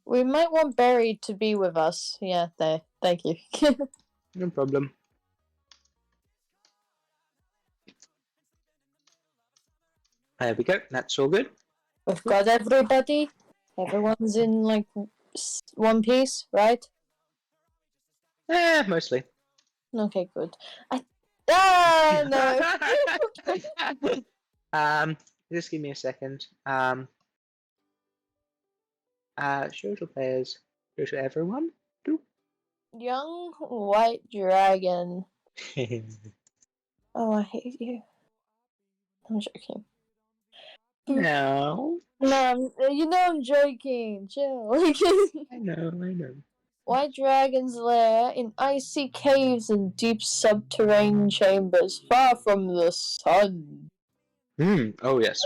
We might want Barry to be with us. Yeah, there. Thank you. No problem. There we go. That's all good. We've got everybody. Everyone's in like one piece, right? Mostly. Okay, good. No. Just give me a second. Show to players. Show to everyone. Young white dragon. Oh, I hate you. I'm joking. No. No, you know I'm joking. Chill. I know. White dragon's lair in icy caves and deep subterranean chambers, far from the sun. Oh yes.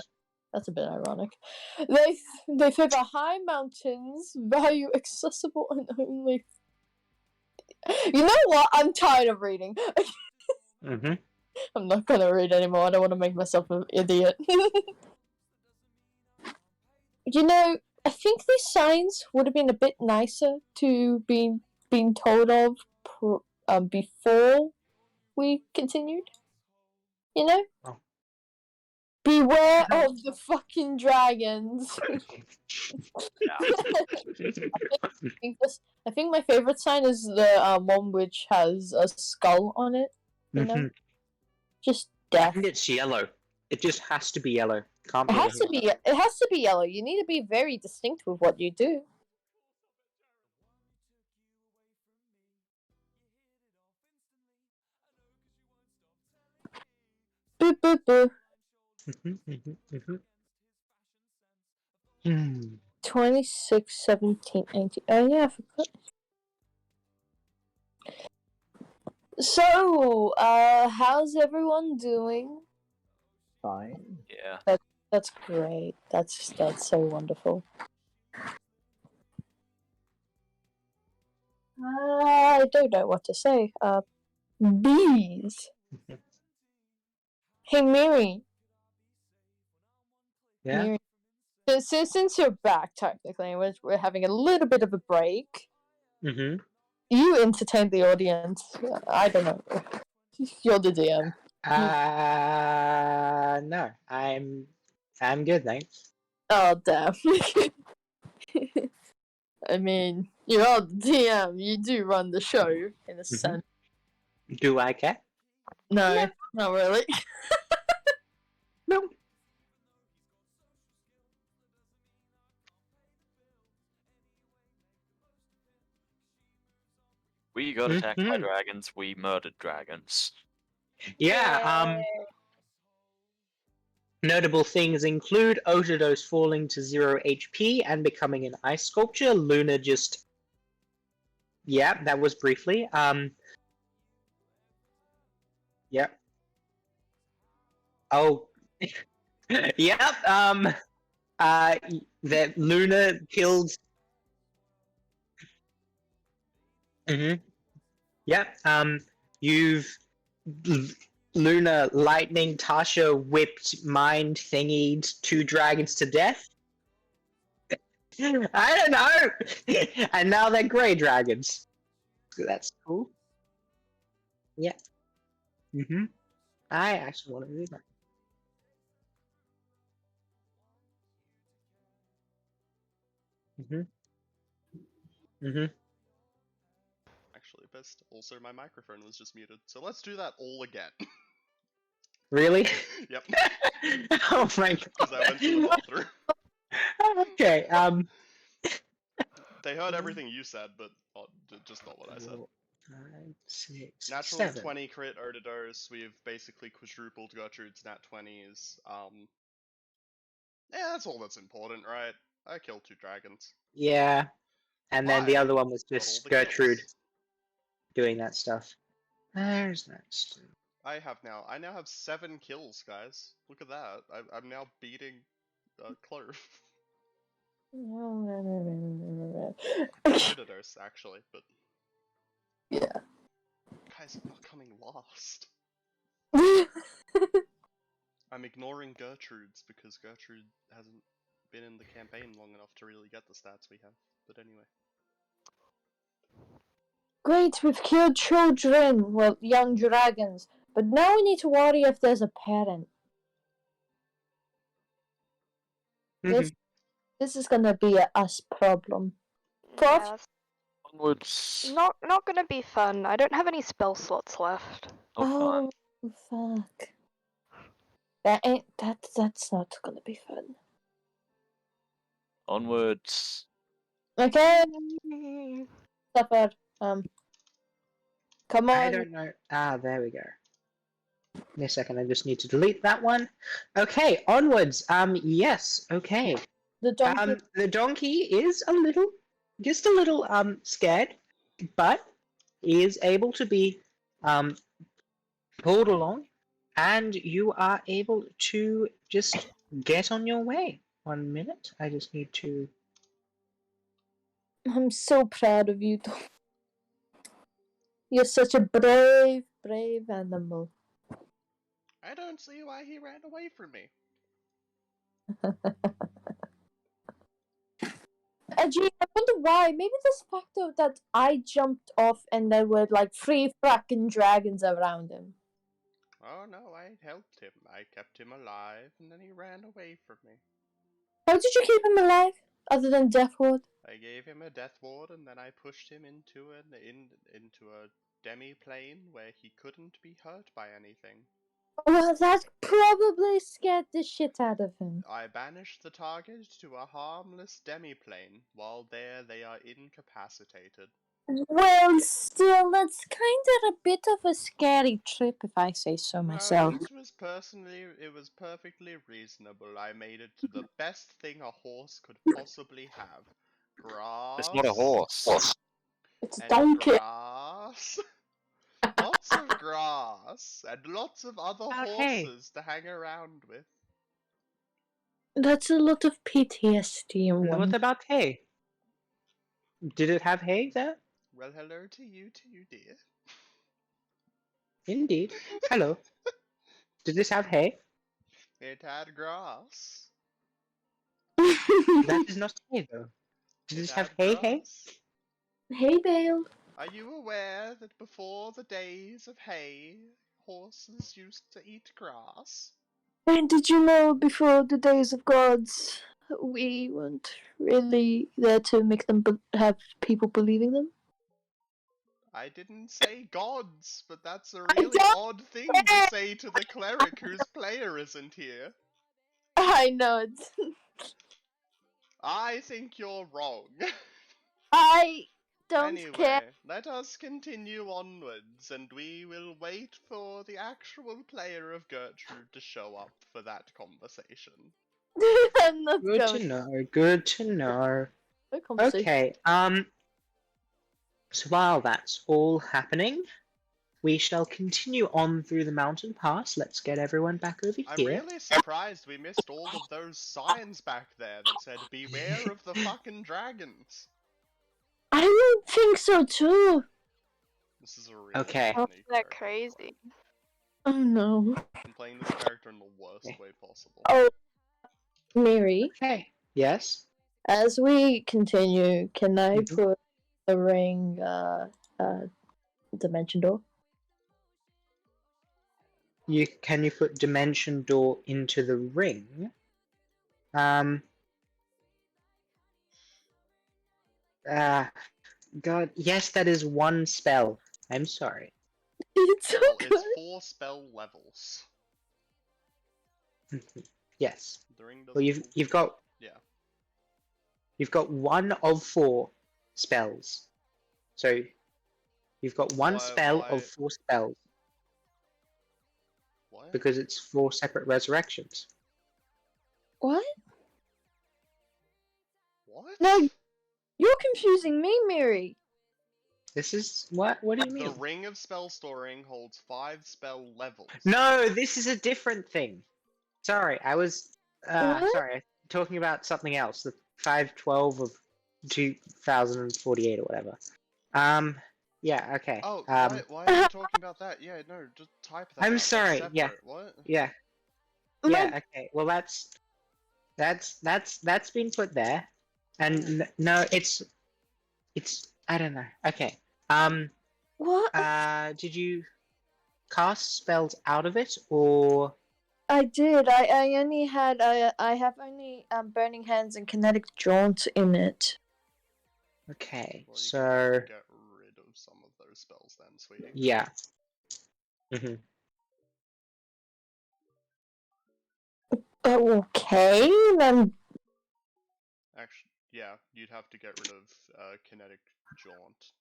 That's a bit ironic. They favor high mountains, value accessible and only. You know what? I'm tired of reading. I'm not gonna read anymore. I don't want to make myself an idiot. You know, I think these signs would have been a bit nicer to be being told of before we continued. You know? Oh. Beware of the fucking dragons. I think my favorite sign is the one which has a skull on it. You know? Just death. And it's yellow. It just has to be yellow. Can't be. It has to be yellow. You need to be very distinct with what you do. Boo boo boo. 26, 17, 18. Oh yeah, I forgot. So, how's everyone doing? Fine. Yeah. That's great. That's so wonderful. I don't know what to say. Bees. Hey, Myria. Yeah. Myria. Since you're back, technically, we're having a little bit of a break. You entertain the audience. I don't know. You're the DM. No. I'm good, thanks. Oh, damn. I mean, you're the DM. You do run the show, in a sense. Do I care? No, not really. No. We got attacked by dragons. We murdered dragons. Yeah. Notable things include Otodos falling to 0 HP and becoming an ice sculpture. Luna just. Yeah, that was briefly. Yep. Oh. Yep. That Luna killed. Yep. You've Luna lightning Tasha whipped mind thingied 2 dragons to death. I don't know. And now they're grey dragons. That's cool. Yeah. I actually want to do that. Actually, best. Also, my microphone was just muted, so let's do that all again. Really? Yep. Oh my god. Because I went to the bathroom. Okay. They heard everything you said, but just not what I said. 5, 6, Natural 7. 20 crit Otodos. We've basically quadrupled Gertrude's nat 20s. Yeah, that's all that's important, right? I killed 2 dragons. Yeah. And then the Why? other one was Got all just the Gertrude kills. doing that stuff. There's that stuff. I now have 7 kills, guys. Look at that. I'm now beating Clove. Otodos, actually, but Yeah. guys, I'm not coming last. I'm ignoring Gertrude's because Gertrude hasn't been in the campaign long enough to really get the stats we have. But anyway. Great, we've killed children, well, young dragons. But now we need to worry if there's a parent. This is gonna be a us problem. Yeah, Prof? that's Onwards. not gonna be fun. I don't have any spell slots left. Oh, Fuck. That's not gonna be fun. Onwards. Okay, suffer. Come on. I don't know. Ah, there we go. In a second, I just need to delete that one. Okay, onwards. Yes. Okay. The donkey. The donkey is just a little scared, but is able to be pulled along, and you are able to just get on your way. 1 minute. I just need to. I'm so proud of you. You're such a brave animal. I don't see why he ran away from me. Gee, I wonder why. Maybe this factor that I jumped off and there were like 3 fracking dragons around him. Oh no, I helped him. I kept him alive, and then he ran away from me. How did you keep him alive? Other than Death Ward? I gave him a death ward, and then I pushed him into into a demi-plane where he couldn't be hurt by anything. Well, that probably scared the shit out of him. I banished the target to a harmless demi-plane. While there, they are incapacitated. Well, still, that's kind of a bit of a scary trip, if I say so myself. It was perfectly reasonable. I made it to the best thing a horse could possibly have. Grass. It's not a horse. It's a And donkey. grass. Lots of grass. And lots of other Okay. horses to hang around with. That's a lot of PTSD in What one. about hay? Did it have hay there? Well, hello to you too, dear. Indeed. Hello. Did this have hay? It had grass. That is not hay, though. Did It this have had hay? grass. Hey, Bale. Are you aware that before the days of hay, horses used to eat grass? And did you know before the days of gods, we weren't really there to make them have people believing them? I didn't say gods, but that's a I really don't odd thing to say to the cleric whose player isn't here. I know it. I think you're wrong. I don't Anyway, care. let us continue onwards, and we will wait for the actual player of Gertrude to show up for that conversation. I'm not Good going. to know. Good to know. No conversation. Okay. So while that's all happening, we shall continue on through the mountain pass. Let's get everyone back over I'm here. really surprised we missed all of those signs back there that said, "Beware of the fucking dragons." I don't think so too. This is a really Okay. Oh, funny that character. crazy. Oh no. I'm playing this character in the worst way possible. Oh, Mary, Okay. Yes. as we continue, can I Mhm. put the ring dimension door? Can you put dimension door into the ring? God, yes, that is one spell. I'm sorry. It's so Well, good. it's 4 spell levels. Yes. The ring doesn't Well, you've got Yeah. you've got 1 of 4 spells. So you've got one spell why- of 4 spells What? because it's 4 separate resurrections. What? What? No, you're confusing me, Mary. This is what? What do you The mean? ring of spell storing holds 5 spell levels. No, this is a different thing. Sorry, I was What? sorry, talking about something else. The 512 of 2048 or whatever. Yeah, okay. Oh, why are you talking about that? Yeah, no, just type that I'm out. sorry, That's yeah. separate. What? Yeah. My- Yeah, okay. Well, that's That's been put there, and no, it's I don't know. Okay. What? Did you cast spells out of it, or I did. I only had. I have only burning hands and kinetic jaunt in it. okay? Well, you So can get rid of some of those spells then, sweetie. yeah. Hmm. Okay, then. Actually, yeah, you'd have to get rid of kinetic jaunt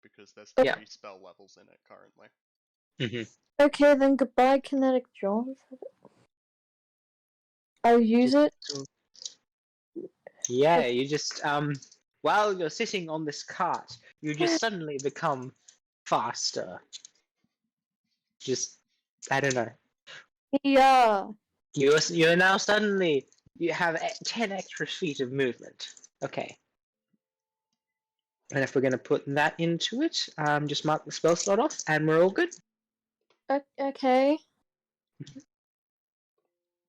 because there's Yeah. 3 spell levels in it currently. Hmm. Okay, then goodbye, kinetic jaunt. I'll use it. Yeah, you just while you're sitting on this cart, you just suddenly become faster. Just I don't know. Yeah. You're now suddenly you have 10 extra feet of movement. Okay. And if we're gonna put that into it, just mark the spell slot off, and we're all good. Okay.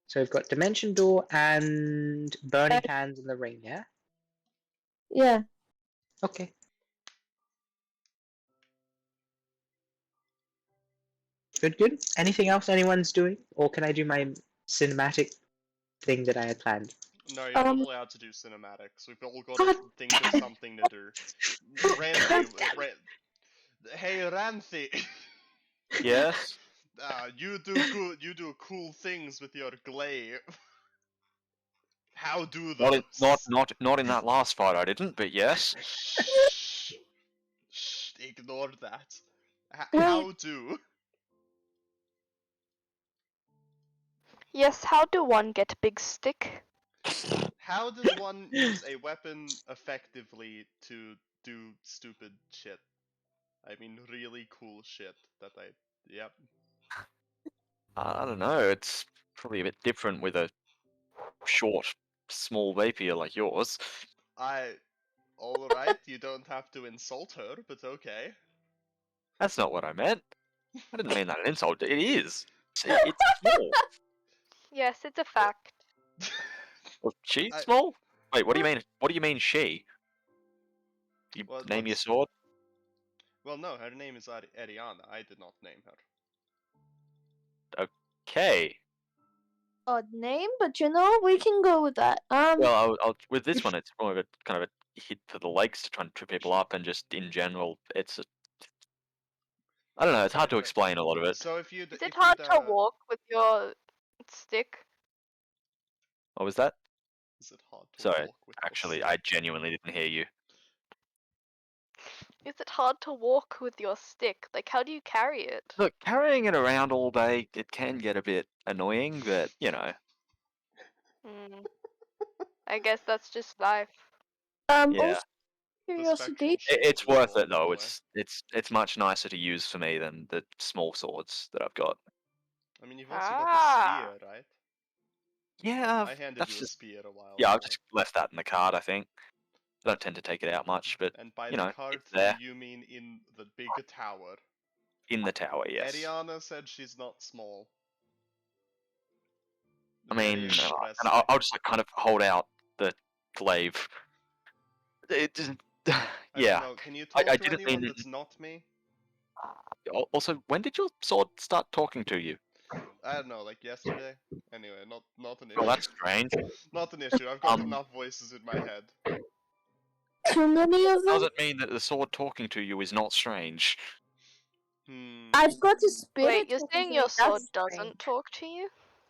So we've got Dimension Door and Burning Hands in the ring, yeah? Yeah. Okay. Good. Anything else anyone's doing? Or can I do my cinematic thing that I had planned? No, you're not allowed to do cinematics. We've all got to God think of damn it. something to do. Randy, hey Randy, Yes. you do good. You do cool things with your glaive. How do those? Not in that last fight. I didn't, but yes. Shh, shh, ignore that. How do? Yes, how do one get a big stick? How does one use a weapon effectively to do stupid shit? I mean, really cool shit that I. Yep. I don't know. It's probably a bit different with a short, small rapier like yours. Alright, you don't have to insult her, but okay. That's not what I meant. I didn't mean that an insult. It is. It's small. Yes, it's a fact. Well, she's I- small. Wait, what do you mean? What do you mean she? You name your What's- sword? Well, no, her name is Ariana. I did not name her. Okay. Odd name, but we can go with that. Well, with this one, it's more of a kind of a hit to the legs to try and trip people up, and just in general, it's I don't know. It's hard to explain a lot of it. So if you Is it hard to walk with your stick? What was that? Is it hard to Sorry, walk with actually, your I stick? genuinely didn't hear you. Is it hard to walk with your stick? Like, how do you carry it? Look, carrying it around all day, it can get a bit annoying, but you know. Hmm. I guess that's just life. Yeah. Also, curiosity. It's worth it Roll though. away. It's much nicer to use for me than the small swords that I've got. I mean, you've also got the spear, right? Yeah, I handed that's you a just spear a while yeah. I've ago. just left that in the cart. I think I don't tend to take it out much, but And by you the know, cart, it's there you mean in the big tower. in the tower. Yes. Ariana said she's not small. I Very mean, impressed. and I'll just like, kind of hold out the glaive. It just, I yeah. don't know. Can you talk I to didn't anyone mean. that's not me? Also, when did your sword start talking to you? I don't know, like yesterday. Anyway, not an issue. Well, that's strange. Not an issue. I've got enough voices in my head. Too many of them. Does it mean that the sword talking to you is not strange? I've got a spirit. Wait, you're saying your sword doesn't talk to you?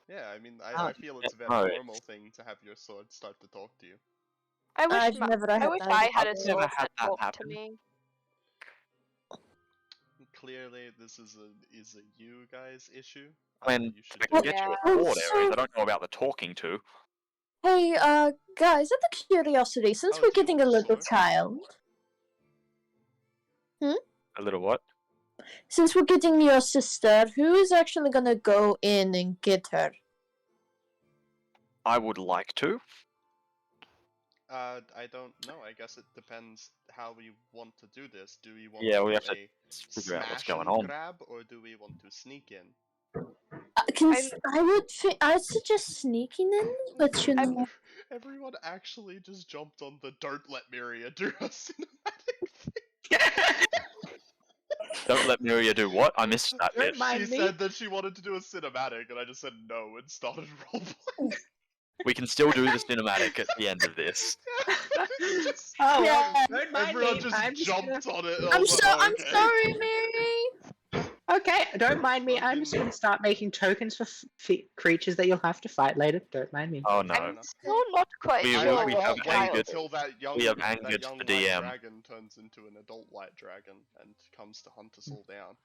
Yeah, I mean, I feel it's a very no, normal thing to have your sword start to talk to you. I wish I've never had that I had a before. Never sword had that that talked to happen. me. Clearly, this is a you guys issue. When You should I can do get you Yeah. a sword, Aries. I don't know about the talking to. Hey, guys, out of curiosity, since Oh, we're do you getting want a a little sword? child, A little what? since we're getting your sister, who is actually gonna go in and get her? I would like to. I don't know. I guess it depends how we want to do this. Do we want Yeah, to we do have to a figure out what's smash going and on. grab, or do we want to sneak in? I'd suggest sneaking in, but you know. Everyone actually just jumped on the "Don't let Myria do a cinematic thing." Don't let Myria do what? I missed that Don't bit. mind She me. said that she wanted to do a cinematic, and I just said no and started roleplaying. We can still do the cinematic at the end of this. It's just, Oh, well, Yeah. don't mind everyone me. just I'm just gonna... jumped on it. And I was like, I'm okay. sorry, Mary. Okay, don't mind me. I'm just Fucking- gonna start making tokens for creatures that you'll have to fight later. Don't mind me. Oh I'm no. still not quite We- sure we what have the wait child angered- is. until that young, we have that angered young the white DM. dragon turns into an adult white dragon and comes to hunt us all down.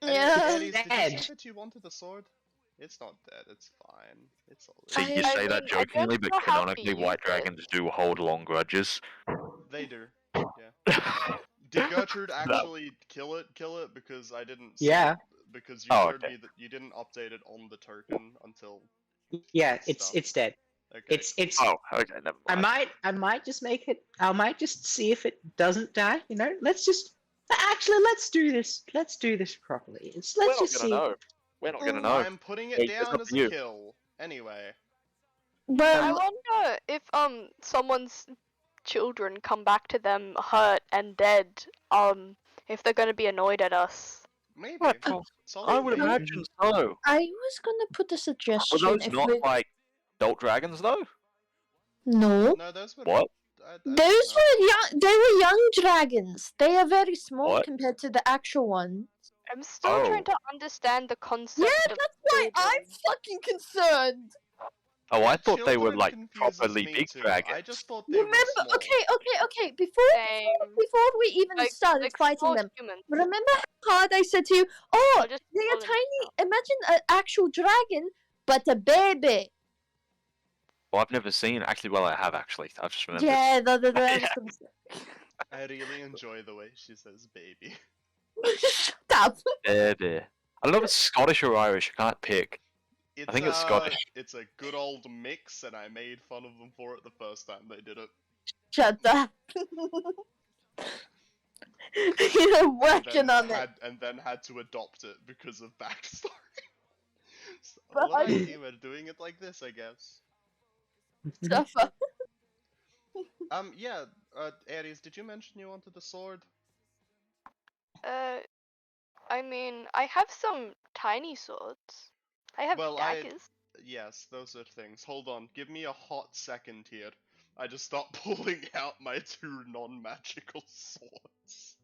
Yeah. Aries, did you Dead. say that you wanted a sword? It's not dead. It's fine. It's all. See, you I say that mean, I don't jokingly, but know how to canonically, use white it. dragons do hold long grudges. They do. Did Gertrude actually kill it? Because I didn't. See Yeah. it, because you Oh, showed okay. me that you didn't update it on the token until. Yeah, Stuff. it's dead. Okay. It's. Oh, okay, never mind. I might just make it. I might just see if it doesn't die. You know, let's just. Actually, let's do this. Let's do this properly. Let's We're not just gonna see. know. We're not gonna know. I'm putting it It's down up as to a you. kill. Anyway. I But wonder if someone's children come back to them hurt and dead, if they're gonna be annoyed at us. Maybe. What? Oh, Solid I would maybe. imagine so. I was gonna put a Were suggestion. those If not we... like adult dragons though? No, No, those were. What? I those don't know. were young. They were young dragons. They are very small What? compared to the actual one. I'm still trying Oh. to understand the concept Yeah, of that's why I'm children. fucking concerned. Oh, I thought they were Children like confuses properly me big too. dragons. I just thought they were Remember? small. Okay. Same. Before we even Like, started like fighting small them, humans. remember how hard I said to you, "Oh, I'll just they are call them tiny. Imagine an actual dragon, but a baby." Well, I've never seen. Actually, well, I have actually. I've just remembered. Yeah, the Yeah. I really enjoy the way she says baby. Shut up. Baby. I don't know if it's Scottish or Irish. I can't pick. It's, think it's Scottish. It's a good old mix, and I made fun of them for it the first time they did it. Shut up. You're working on it. And then had to adopt it because of backstory. So, But alright, we're doing it like this, I guess. Suffer. Yeah, Aries, did you mention you wanted a sword? I mean, I have some tiny swords. I have Well, daggers. Yes, those are things. Hold on, give me a hot second here. I just start pulling out my two non-magical swords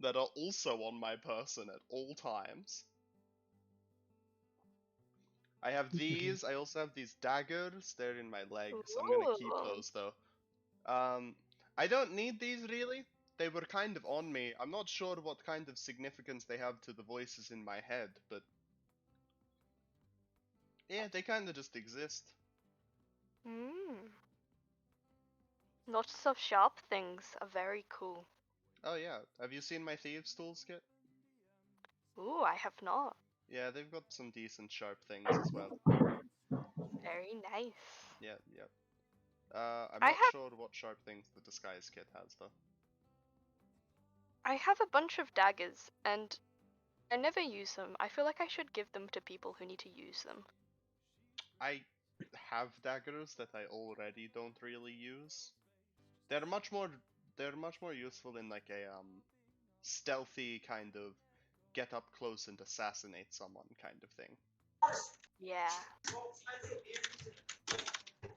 that are also on my person at all times. I have these. I also have these daggers. They're in my legs. I'm gonna keep Ooh. those though. I don't need these really. They were kind of on me. I'm not sure what kind of significance they have to the voices in my head, but yeah, they kind of just exist. Hmm. Lots of sharp things are very cool. Oh yeah, have you seen my thieves' tools kit? Ooh, I have not. Yeah, they've got some decent sharp things as well. Very nice. Yeah. I'm I not have- sure what sharp things the disguise kit has though. I have a bunch of daggers, and I never use them. I feel like I should give them to people who need to use them. I have daggers that I already don't really use. They're much more useful in like a stealthy kind of get up close and assassinate someone kind of thing. Yeah.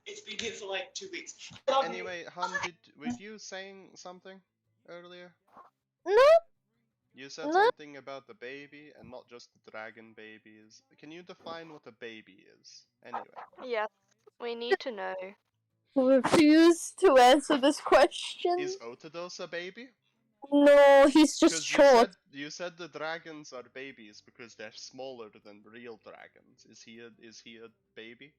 It's been here for like 2 weeks. Anyway, Hun, were you saying something earlier? No, You said No. something about the baby and not just the dragon babies. Can you define what a baby is? Anyway. Yes, we need to know. refuse to answer this question. Is Otados a baby? No, he's just Because short. you said the dragons are babies because they're smaller than real dragons. Is he a baby?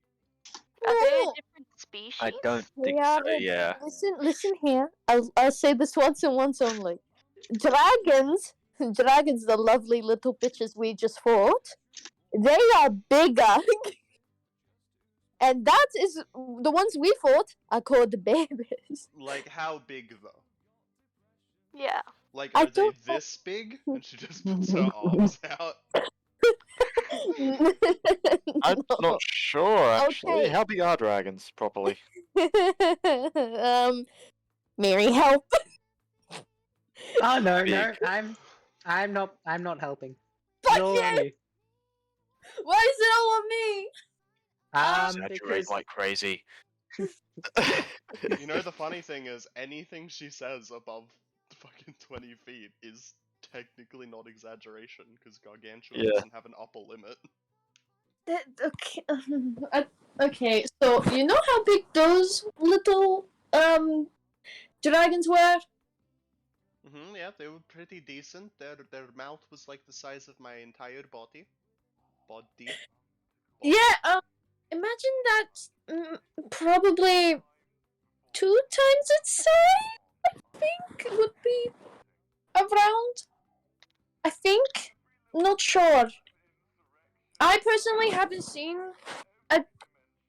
Are they a No. different species? I don't They think are so. Yeah. Listen here. I'll say this once and once only. Dragons, the lovely little bitches we just fought, they are bigger. And that is the ones we fought are called the babies. Like how big though? Yeah. Like I are they don't know. this big? And she just puts her arms out. I'm No. not sure actually. Okay. How big are dragons properly? Mary, help. Oh no, Big. no, I'm not helping. Fuck It's all on you! you. Why is it all on me? Exaggerate Because like crazy. You know, the funny thing is, anything she says above fucking 20 feet is technically not exaggeration, because Gargantuan Yeah. doesn't have an upper limit. Okay. Okay. So you know how big those little dragons were? Yeah, they were pretty decent. Their mouth was like the size of my entire body. Body. Yeah. Imagine that. Probably 2 times its size. I think would be around. I think. Not sure. I personally haven't seen an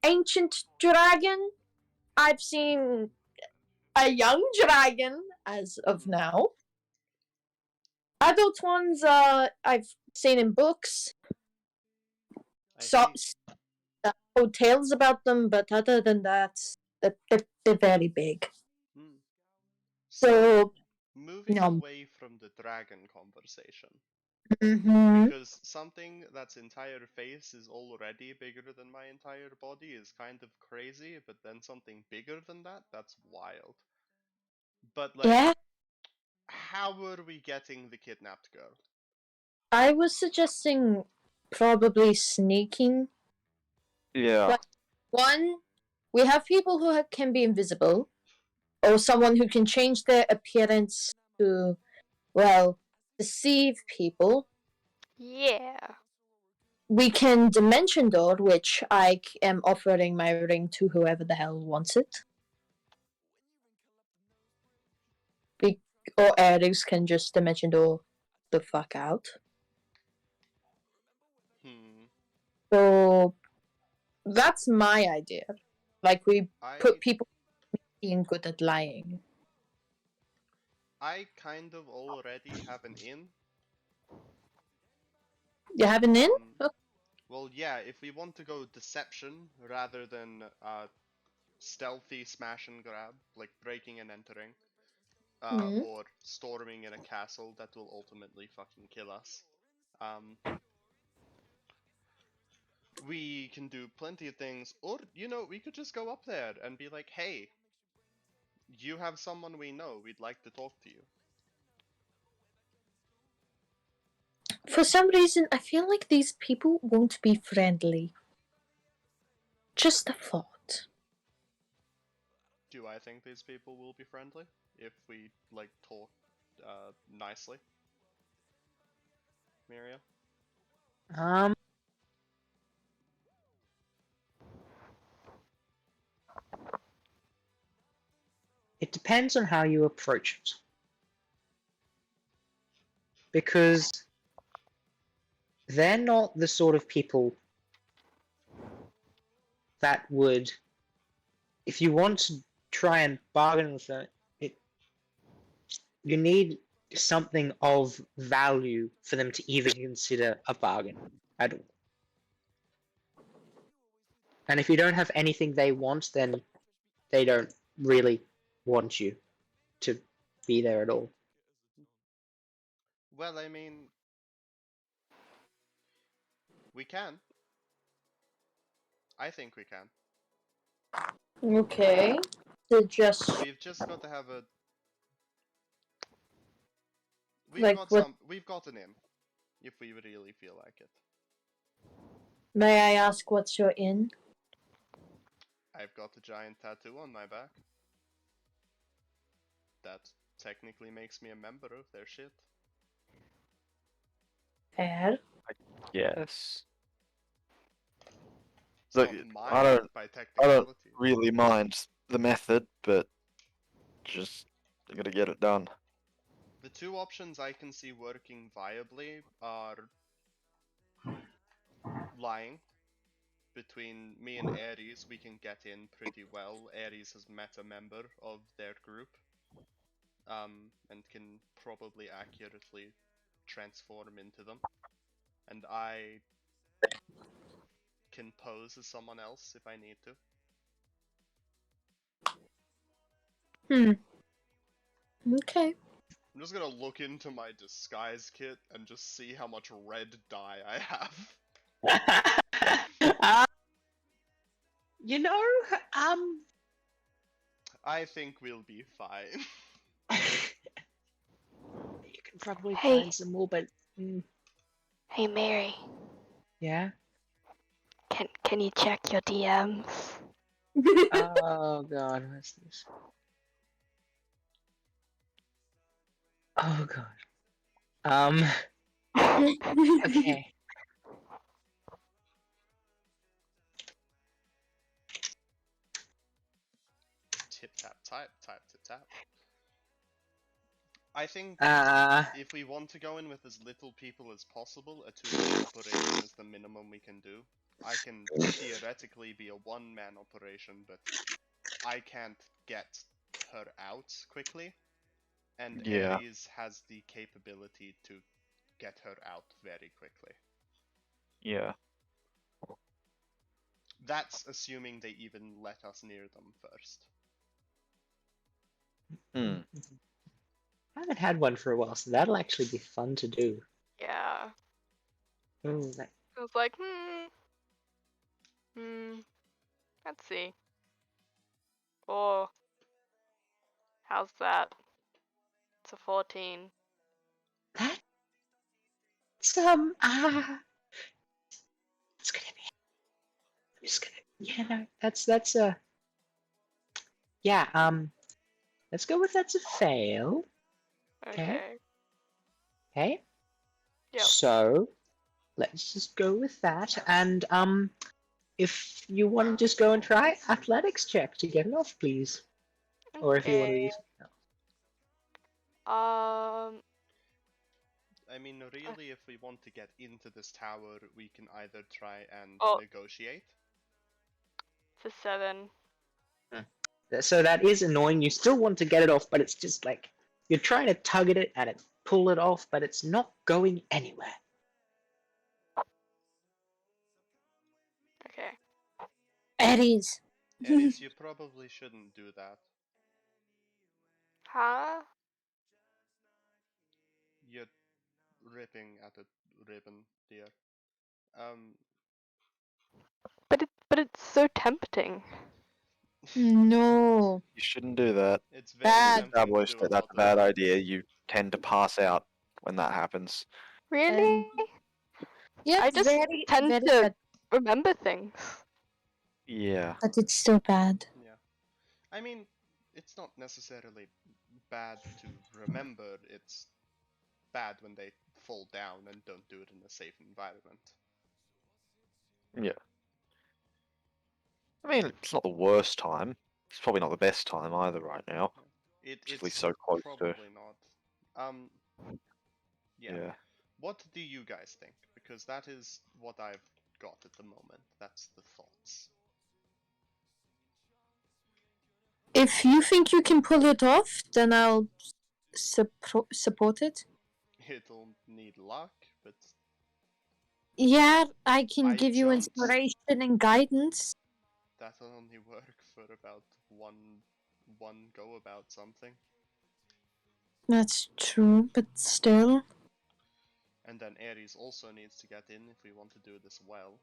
ancient dragon. I've seen a young dragon as of now. Adult ones, I've seen in books. I So, see. old tales about them, but other than that, they're very big. So, So, moving no. away from the dragon conversation, Mm-hmm. because something that's entire face is already bigger than my entire body is kind of crazy, but then something bigger than that, that's wild. But like, Yeah, how were we getting the kidnapped girl? I was suggesting probably sneaking. Yeah. But one, we have people who can be invisible, or someone who can change their appearance to, well, deceive people. Yeah. We can dimension door, which I am offering my ring to whoever the hell wants it. Or Ares can just dimension door the fuck out. So that's my idea. Like we put people being good at lying. I kind of already have an in. You have an in? Well, yeah, if we want to go deception rather than stealthy smash and grab, like breaking and entering, or storming in a castle that will ultimately fucking kill us. We can do plenty of things, or, you know, we could just go up there and be like, hey, you have someone we know, we'd like to talk to you. For some reason, I feel like these people won't be friendly. Just a thought. Do I think these people will be friendly if we, like, talk nicely? Myria? It depends on how you approach it. Because they're not the sort of people that would, if you want to try and bargain with them, you need something of value for them to even consider a bargain at all. And if you don't have anything they want, then they don't really want you to be there at all. Well, I mean, we can. I think we can. Okay. So just We've just got to have a. like what? We've got an in, if we really feel like it. May I ask what's your in? I've got a giant tattoo on my back. That technically makes me a member of their shit. Fair. Yes. It's Look, not mine I don't by technicality. really mind the method, but just gotta get it done. The two options I can see working viably are lying. Between me and Ares, we can get in pretty well. Ares has met a member of their group, and can probably accurately transform into them. and I can pose as someone else if I need to. Okay. I'm just gonna look into my disguise kit and just see how much red dye I have. You know, I think we'll be fine. you can probably Hey. find some more, but Hey Mary, yeah. can you check your DMs? Oh god, what's this? Oh god. Okay. Tip tap type tip tap. I think if we want to go in with as little people as possible, a 2-man operation is the minimum we can do. I can theoretically be a 1-man operation, but I can't get her out quickly, and Yeah. Ares has the capability to get her out very quickly. Yeah. That's assuming they even let us near them first. Hmm. I haven't had one for a while, so that'll actually be fun to do. Yeah. Ooh, I was like, let's see. Oh, how's that? It's a 14. that's it's gonna be. I'm just gonna. Yeah, no, that's a. Yeah, let's go with that's a fail. Okay. Okay. Yep. So let's just go with that, and if you want to just go and try athletics check to get it off, please, or if you want to Okay. use. I mean, really, if we want to get into this tower, we can either try and Oh. negotiate. It's a 7. So that is annoying. You still want to get it off, but it's just like you're trying to tug at it and pull it off, but it's not going anywhere. Okay. Aries. Ares, you probably shouldn't do that. Huh? You're ripping at a ribbon, dear. But it's so tempting. No. You shouldn't do that. It's very Bad. tempting to Established do a that that's lot a bad of idea. You tend to pass out when that happens. Really? Yeah, I just very, tend very to bad. remember things. Yeah. But it's still bad. Yeah. I mean, it's not necessarily bad to remember, it's bad when they fall down and don't do it in a safe environment. Yeah. I mean, it's not the worst time. It's probably not the best time either right now. Particularly It's so close to. probably not. Yeah. Yeah. What do you guys think? Because that is what I've got at the moment. That's the thoughts. If you think you can pull it off, then I'll support it. It'll need luck, but Yeah, I can I give you don't- inspiration and guidance. that'll only work for about one go about something. That's true, but still. And then Ares also needs to get in if we want to do this well.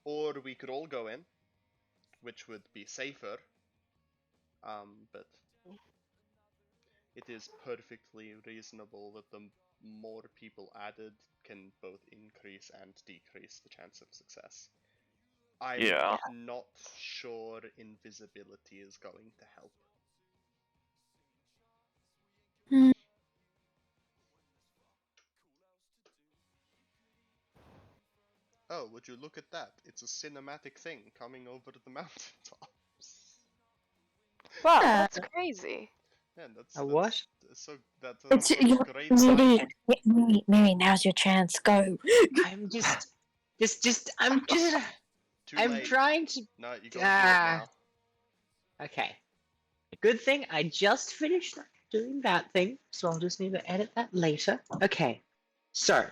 Or we could all go in, which would be safer. But it is perfectly reasonable that the more people added can both increase and decrease the chance of success. I'm Yeah. not sure invisibility is going to help. Hmm. Oh, would you look at that? It's a cinematic thing coming over the mountaintops. Wow, Yeah. that's crazy. Yeah, A what? That's It's a your great sign. Mary, now's your chance. Go. I'm I'm Too I'm late. trying to. No, you gotta do it now. Okay. Good thing I just finished doing that thing, so I'll just need to edit that later. Okay, so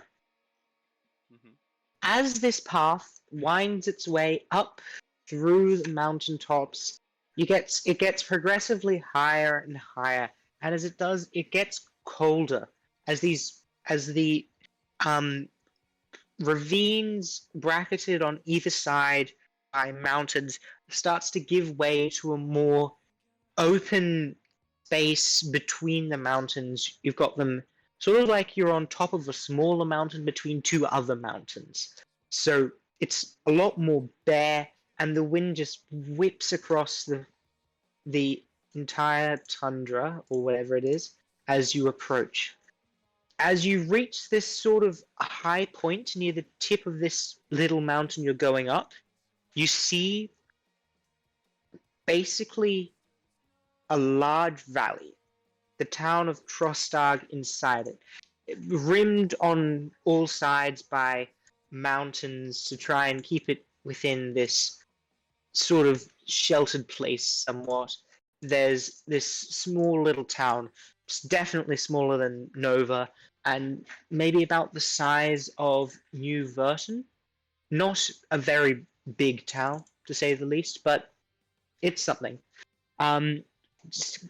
Mhm. as this path winds its way up through the mountaintops, it gets progressively higher and higher, and as it does, it gets colder as the um ravines bracketed on either side by mountains starts to give way to a more open space between the mountains. You've got them sort of like you're on top of a smaller mountain between two other mountains. So it's a lot more bare, and the wind just whips across the entire tundra or whatever it is as you approach. As you reach this sort of high point near the tip of this little mountain you're going up, you see basically a large valley, the town of Trostag inside it, rimmed on all sides by mountains to try and keep it within this sort of sheltered place somewhat. There's this small little town, it's definitely smaller than Nova, and maybe about the size of New Verton. Not a very big town, to say the least, but it's something. Um,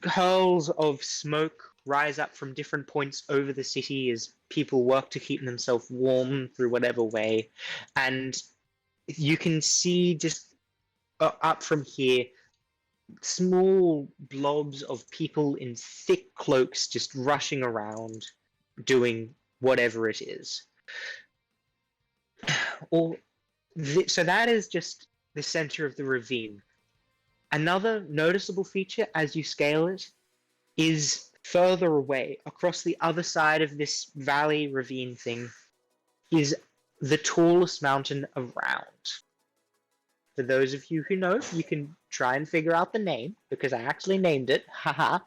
Curls of smoke rise up from different points over the city as people work to keep themselves warm through whatever way. And you can see just up from here small blobs of people in thick cloaks just rushing around doing whatever it is. Or so that is just the center of the ravine. Another noticeable feature as you scale it is further away, across the other side of this valley ravine thing, is the tallest mountain around. For those of you who know, you can try and figure out the name, because I actually named it, haha.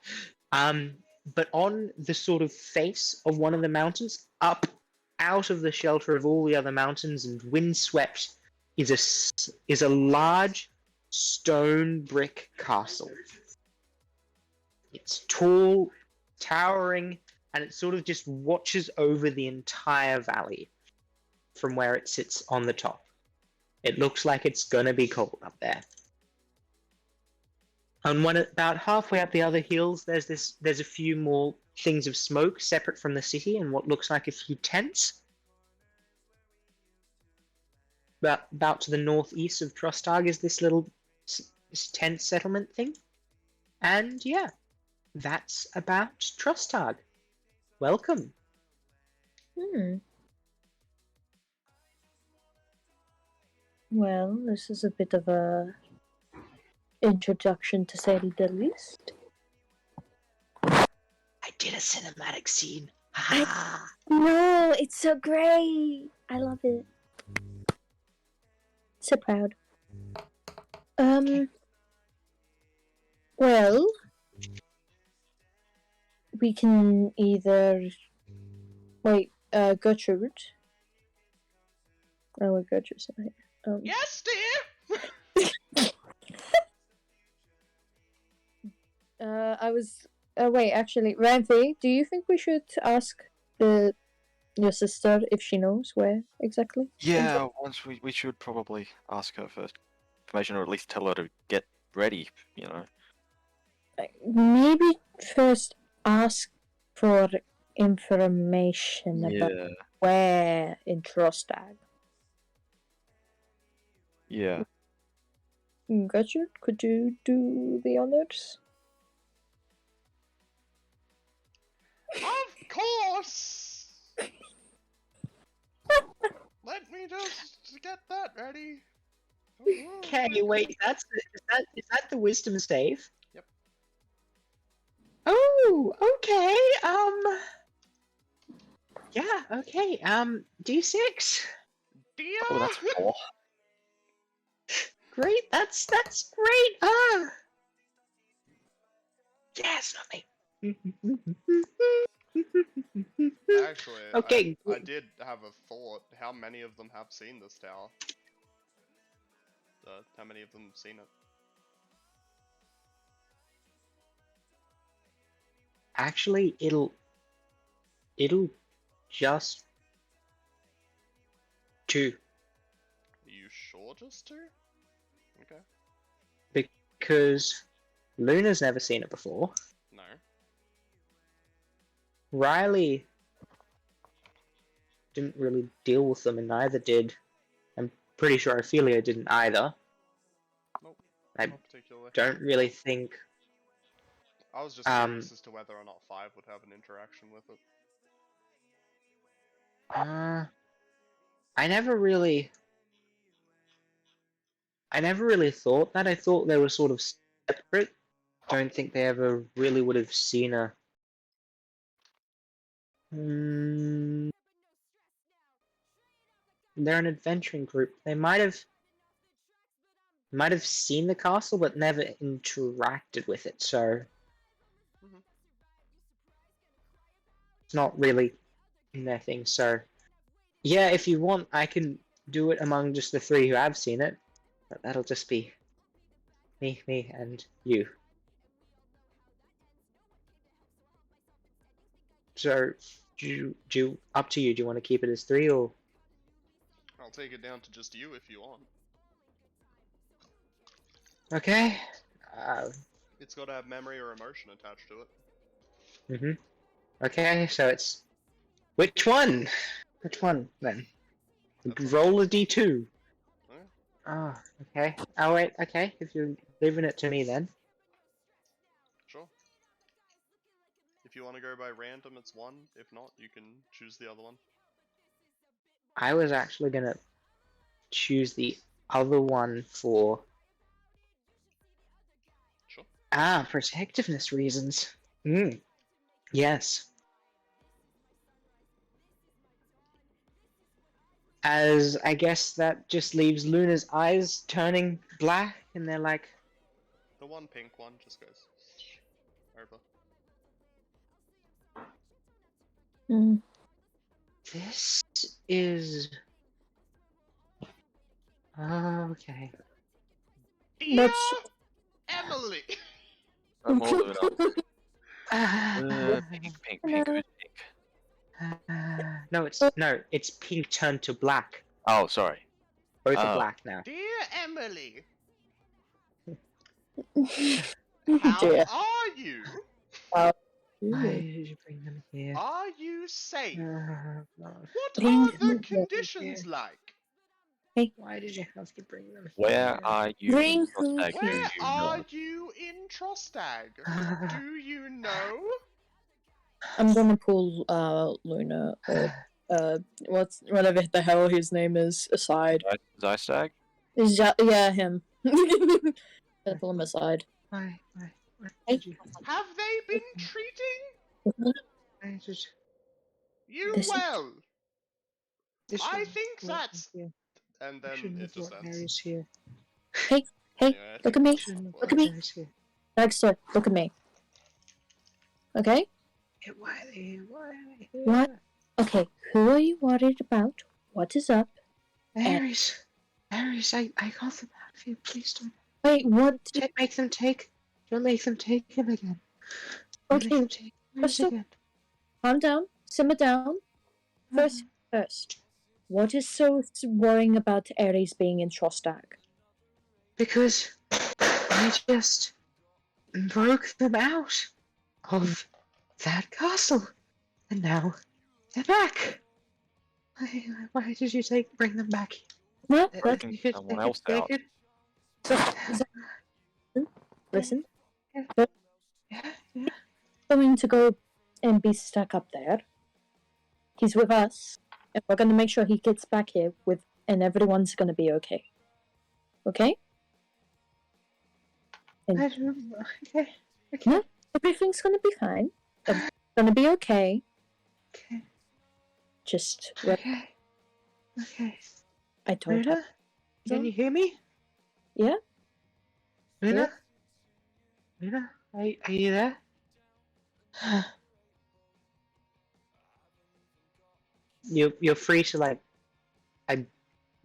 But on the sort of face of one of the mountains, up out of the shelter of all the other mountains and windswept, is a large stone brick castle. It's tall, towering, and it sort of just watches over the entire valley from where it sits on the top. It looks like it's gonna be cold up there. And when about halfway up the other hills, there's a few more things of smoke separate from the city and what looks like a few tents. About to the northeast of Trostag is this little tent settlement thing. And yeah, that's about Trostag. Welcome. Well, this is a bit of a introduction to say the least. I did a cinematic scene. No, it's so great. I love it. So proud. Well, we can either wait. Gertrude. Oh, wait, Gertrude's not here. Yes, dear. I was. Wait, actually, Ranthy, do you think we should ask your sister if she knows where exactly? Yeah, once we should probably ask her for information, or at least tell her to get ready. You know. Maybe first ask for information about Yeah. where in Trostag. Yeah. Gertrude, could you do the honors? Of course. Let me just get that ready. Okay, wait, is that the wisdom save? Yep. Oh, okay. Yeah, okay. D6. Dear. Oh, that's 4. Great, that's great. Yes, nothing. Actually, Okay. I did have a thought. How many of them have seen this tower? How many of them have seen it? Actually, it'll just two. Are you sure just two? Okay. Because Luna's never seen it before. No. Riley didn't really deal with them, and neither did. I'm pretty sure Ophelia didn't either. Nope. I Not particularly. don't really think. I was just curious as to whether or not 5 would have an interaction with it. I never really thought that. I thought they were sort of separate. Don't think they ever really would have seen a. They're an adventuring group. They might have seen the castle, but never interacted with it. So it's not really their thing. So yeah, if you want, I can do it among just the 3 who have seen it. But that'll just be me, and you. So, up to you. Do you want to keep it as 3 or? I'll take it down to just you if you want. Okay. It's got to have memory or emotion attached to it. Okay, so it's which one? Which one then? That's Roll a d2. Okay. Ah, okay. Oh wait, okay. If you're leaving it to me then. Sure. If you want to go by random, it's 1. If not, you can choose the other one. I was actually gonna choose the other one for Sure. protectiveness reasons. Yes. As I guess that just leaves Luna's eyes turning black, and they're like, The one pink one just goes over. this is okay. Yeah, What's Emily. I'm all of it up. Pink, who's pink? No, it's pink turned to black. Oh, sorry. Both are black now. Dear Emily, Dear. how are you? Why did you bring them here? Are you safe? No. What Bring are the them conditions like? Why did you have to bring them Where here? are you? Bring What's who that? here? Where You are know. you in Trostag? Do you know? I'm gonna pull Luna or whatever the hell his name is aside. Zystag? Yeah, him. Gonna pull him aside. Why did you? Have they been treating Why did you This is- well? this I was think brought that's... here? And then Shouldn't it have just brought ends. Mary's here. Hey, Anyway, I look think at me. that's Shouldn't have what Look brought at me. Mary's here. Dexter, look at me. Okay? Yeah, why are they here? Why are they here? What? Okay, who are you worried about? What is up? Mary's, I got them out of here. Please don't Wait, make them take. Don't make them take him again. Don't make Okay, them take Mary's Crystal, again. calm down. Simmer down. First, what is so worrying about Ares being in Trostag? Because I just broke them out of that castle, and now they're back. Why did you bring them back? No, Breaking someone else out. listen. Yeah. Going to go and be stuck up there. He's with us, and we're gonna make sure he gets back here and everyone's gonna be okay. Okay? Okay. Yeah, everything's gonna be fine. Everything's gonna be okay. Okay. Just Okay. I don't have. Luna, can you hear me? Yeah. Luna, are you there? You're free to like. I'm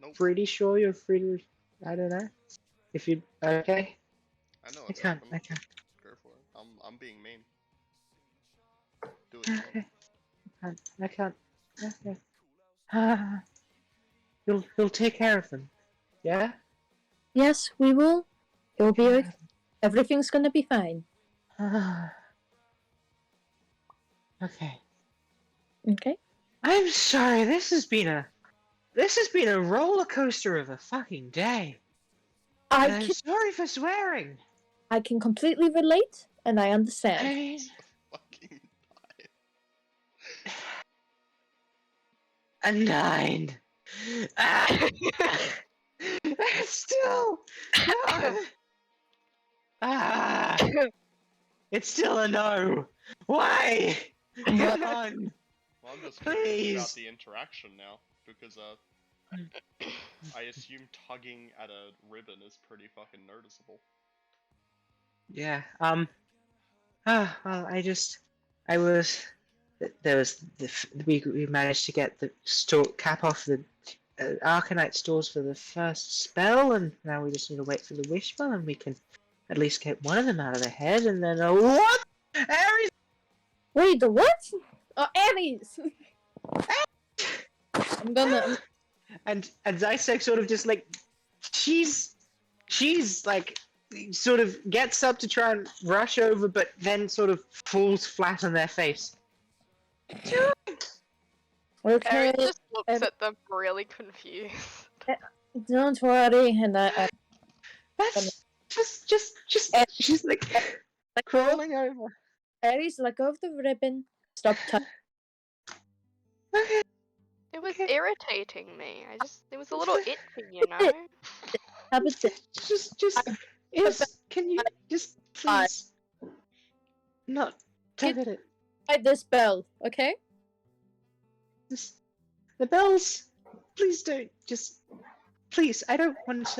Nope. pretty sure you're free to. I don't know. If you okay. I know I what's can't. happening. I can't. Go for it. I'm being mean. Do it. Okay. I can't. Okay. You'll take care of them. Yeah? Yes, we will. It will be okay. Everything's gonna be fine. Okay. Okay? I'm sorry, this has been a roller coaster of a fucking day. And I'm sorry for swearing. I can completely relate, and I I understand. mean, Fucking a 9. Ah, still. It's still a no. Why? Come on. Well, I'm just curious about Please. the interaction now, because I assume tugging at a ribbon is pretty fucking noticeable. Yeah. Well, we managed to get the cap off the Arcanite stores for the first spell, and now we just need to wait for the wish spell, and we can at least get one of them out of the head, and then what? Ares! Wait, the what? Oh, Aries! I'm gonna. And Zysek sort of just like she's like sort of gets up to try and rush over, but then sort of falls flat on their face. Okay, Eric just looks at them really confused. don't worry, and That's just she's like crawling over. Aries, let go of the ribbon. Stop touching. Okay. It was Okay. irritating me. It was a little itchy, you know? How about this? Can you just please not tug at it? Try this bell, okay? The bells, please don't. Just please. I don't want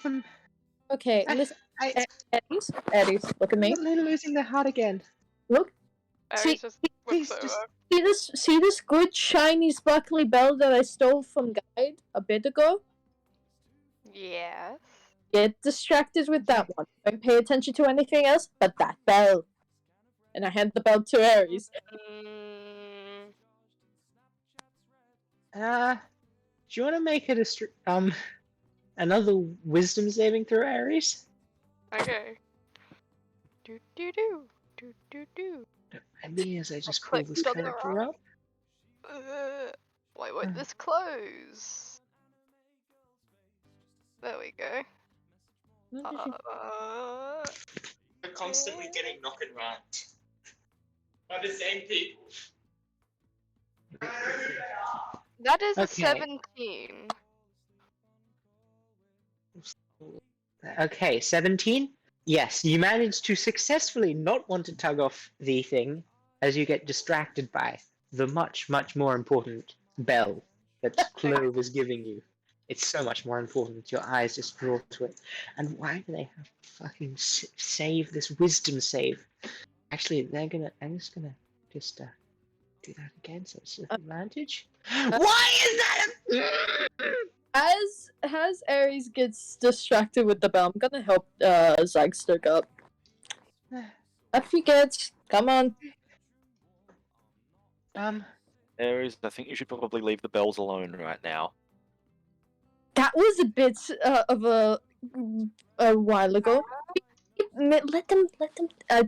them. Okay, listen, I Aries, look at me. I'm losing their heart again. Look. Eric just please, looks just- over. See this good shiny sparkly bell that I stole from Guide a bit ago? Yes. Get distracted with that one. Don't pay attention to anything else but that bell. And I hand the bell to Aries. Do you want to make it another wisdom saving throw, Ares? Okay. Do do do do do do. And me as I just I pull this clicked on the character wrong- up. Why won't this close? There we go. We're constantly getting knocked around by the same people. That is a Okay. 17. Okay, 17? Yes, you managed to successfully not want to tug off the thing as you get distracted by the much, much more important bell that Clove is giving you. It's so much more important. Your eyes just draw to it. And why do they have to fucking save this wisdom save? Actually, I'm just gonna do that again, so it's an advantage. Why is that As Aries gets distracted with the bell, I'm gonna help Zagstug up. Up he gets. Come on. Aries, I think you should probably leave the bells alone right now. That was a bit of a while ago. Let them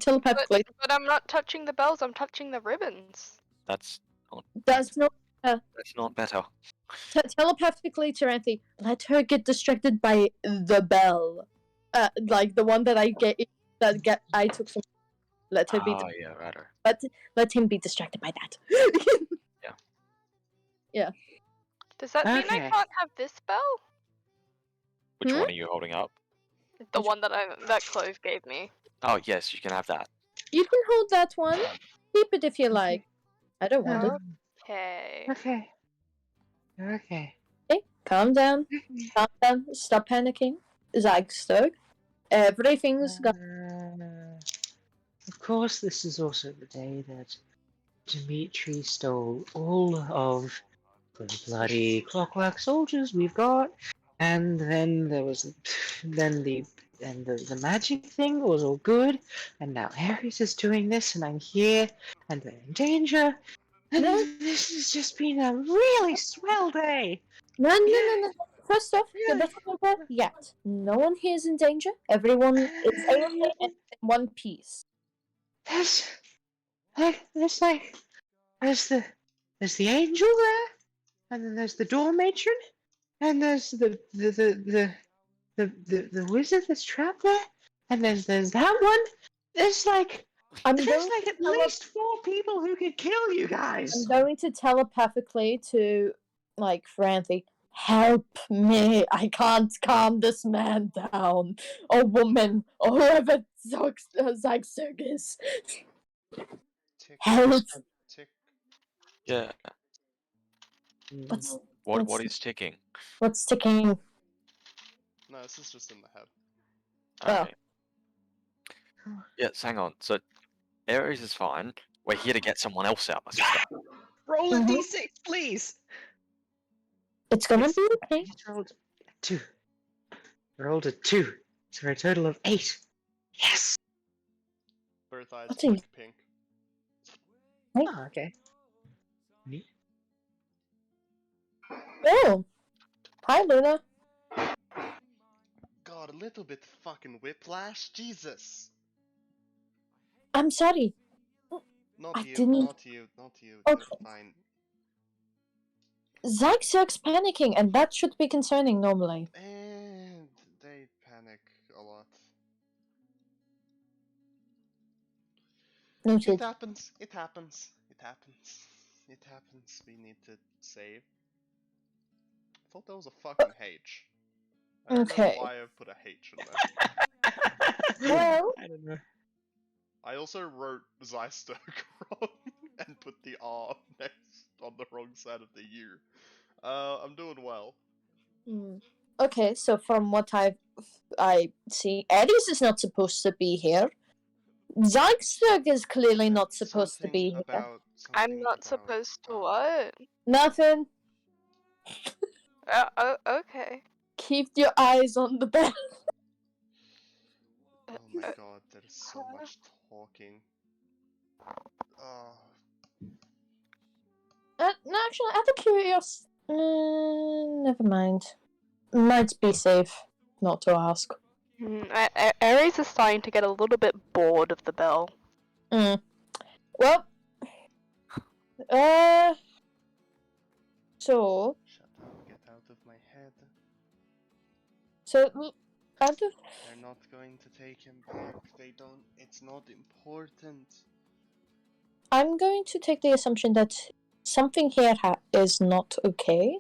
telepathically. But I'm not touching the bells, I'm touching the ribbons. That's That's not not better. telepathically, Taranthi. Let her get distracted by the bell, like the one that I took from. Let her be. Oh yeah, righto. Let him be distracted by that. Does that mean I Okay. can't have this bell? Which one are you holding up? The one that Clove gave me. Oh yes, you can have that. You can hold that one. Keep it if you like. I don't want it. Okay. Okay. Okay. Okay, calm down. Calm down. Stop panicking. Zagstug. Everything's gone. Of course, this is also the day that Dimitri stole all of the bloody clockwork soldiers we've got, and then there was the the magic thing was all good, and now Ares is doing this, and I'm here, and they're in danger, and No. this has just been a really swell day. No. First off, Yeah. get the over yet. No one here is in danger. Everyone is A-okay and in one piece. There's there's the angel there, and then there's the door matron, and there's the wizard that's trapped there, and there's that one. There's like I'm there's going like to at least 4 people who could kill you guys. I'm going to telepathically to, like, Franthi, help me. I can't calm this man down. Or woman. Or whoever Zagzug is. Tick, Help. tick. Yeah. What's, What what's, is ticking? what's ticking? No, this is just in the head. Oh. Alright. Yes, hang on. So Ares is fine. We're here to get someone else out, my sister. Roll a Mhm. d6, please. It's gonna be okay. I just rolled a 2. I rolled a 2, so for a total of 8. Yes. Birth eyes What's flick in- pink. Oh, okay. Neat. Oh. Hi, Luna. God, a little bit fucking whiplash. Jesus. I'm sorry. Not I you, didn't- not you, not you. Okay. You're fine. Zagzug's panicking, and that should be concerning normally. And they panic a lot. It Noted. happens. It happens. It happens. It happens. We need to save. I thought that was a fucking H. I don't Okay. know why I put a H in there. Well, I don't know. I also wrote Zysterk wrong and put the R next on the wrong side of the U. I'm doing well. okay, so from what I see, Ares is not supposed to be here. Zagzug is clearly not supposed to be here. About, I'm something not about, supposed to what? Nothing. Oh, okay. Keep your eyes on the bell. Oh my god, there's so much talking. Oh, No, actually, out of curiosity, never mind. Might be safe not to ask. Ares is starting to get a little bit bored of the bell. Well, so shut up, get out of my head. out of They're not going to take him back. They don't. It's not important. I'm going to take the assumption that something here is not okay.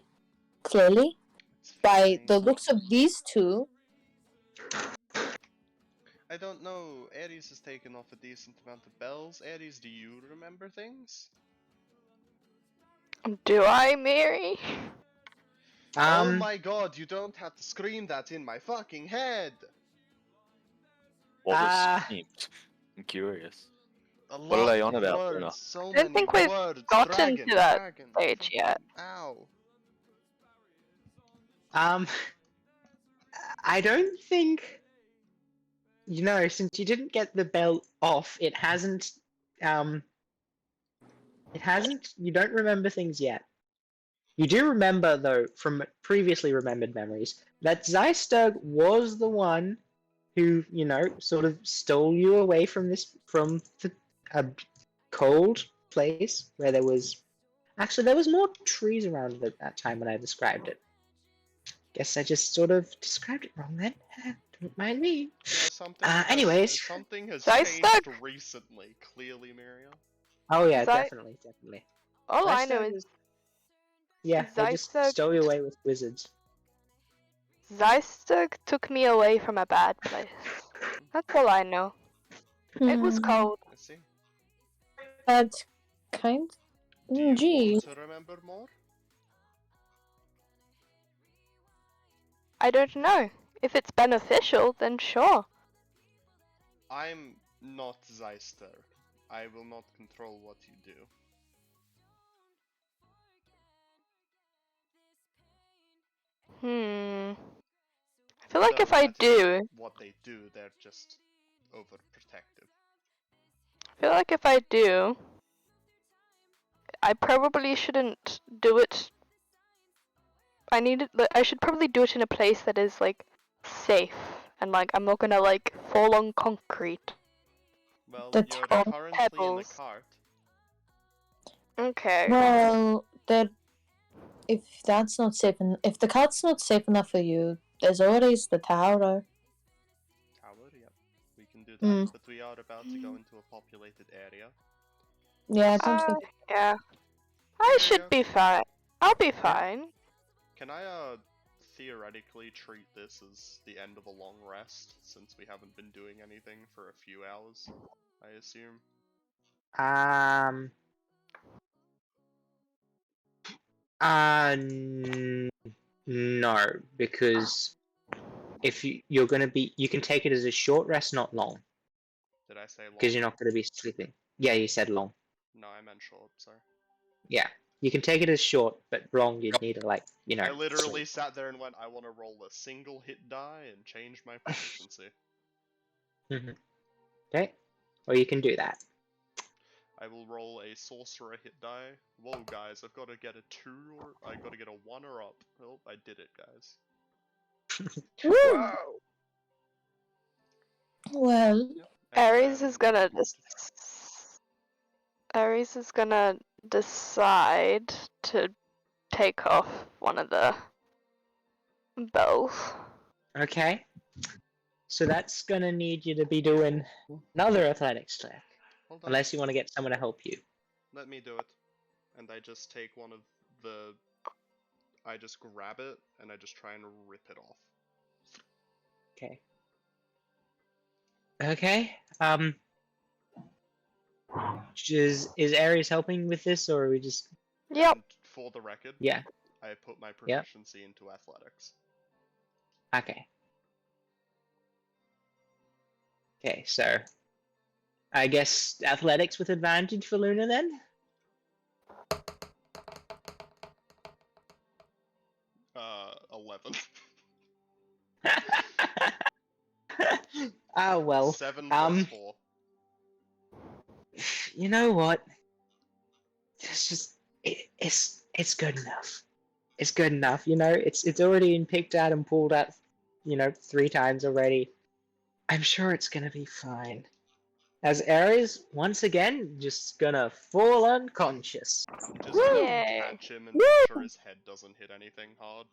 Clearly, It's by fine. the looks of these two. I don't know. Ares has taken off a decent amount of bells. Ares, do you remember things? Do I, Mary? Oh my god, you don't have to scream that in my fucking head! What was Ah. schemed? I'm curious. A What are lot they on of about, words, Luna? so I don't many think we've words. gotten Dragon, to that dragon, stage fucking- yet. Ow. I don't think, since you didn't get the bell off, it hasn't, you don't remember things yet. You do remember, though, from previously remembered memories, that Zysterg was the one who, sort of stole you away from the cold place where there was more trees around at that time when I described it. Guess I just sort of described it wrong then. Don't mind me. Yeah, anyways. something has I changed stuck. recently. Clearly, Myria. Oh yeah, Zai- definitely. All I know Zysterg is yeah, they just Zysterg- stole you away with wizards. Zysterg took me away from a bad place. That's all I know. It was cold. I see. That's kind. Do you Gee. want to remember more? I don't know. If it's beneficial, then sure. I'm not Zyster. I will not control what you do. I feel like No if I matter do, what they do, they're just overprotective. I feel like if I do, I probably shouldn't do it. I should probably do it in a place that is like safe and like I'm not gonna like fall on concrete. Well, The you're top currently in a pebbles. cart. Okay. Well, if that's not safe, and if the cart's not safe enough for you, there's always the tower. Tower, yep. We can do that, Mm. but we are about to go into a populated area. Yeah, I don't think. Yeah. I should Myria, be fine. I'll be fine. can I theoretically treat this as the end of a long rest, since we haven't been doing anything for a few hours, I assume? No, because if you're gonna be, you can take it as a short rest, not long, Did I say long? because you're not gonna be sleeping. Yeah, you said long. No, I meant short, sorry. Yeah, you can take it as short, but long you'd need to I literally sleep. sat there and went, I want to roll a single hit die and change my proficiency. Okay, or you can do that. I will roll a sorcerer hit die. Whoa, guys, I've got to get a 2 or I got to get a 1 or up. Oh, I did it, guys. Woo! Well, Yep. And Ares then is gonna we'll Ares is gonna decide to take off one of the bells. Okay, so that's gonna need you to be doing another athletics check, Hold on. unless you want to get someone to help you. Let me do it. And I just take one of the... I just grab it, and I just try and rip it off. Okay. Okay. Is Ares helping with this, or are we just? Yep. And for the record, Yeah. I put my Yep. proficiency into athletics. Okay. Okay, so I guess athletics with advantage for Luna then. 11. Ah well. 7 plus 4. You know what? It's just it's good enough. It's good enough. It's already been picked out and pulled out, 3 times already. I'm sure it's gonna be fine. As Ares once again just gonna fall unconscious. Just Yay. catch him and make sure his head doesn't hit anything hard.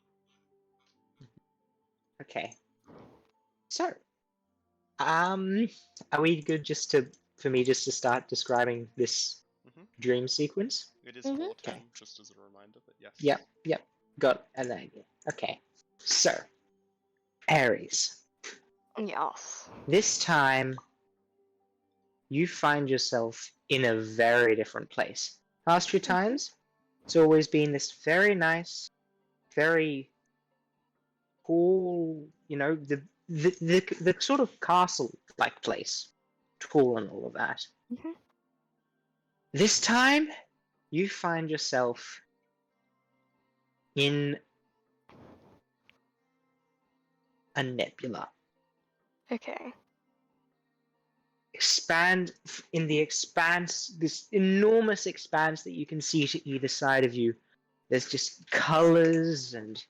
Okay. So, are we good for me just to start describing this dream sequence? It is Mhm. 410, Okay. just as a reminder, but yes. Yep. Got an idea. Okay. So, Ares. Yes. This time, you find yourself in a very different place. Past few times, it's always been this very nice, very cool, the sort of castle-like place, tall and all of that. Mhm. This time, you find yourself in a nebula. Okay. In the expanse, this enormous expanse that you can see to either side of you. There's just colors and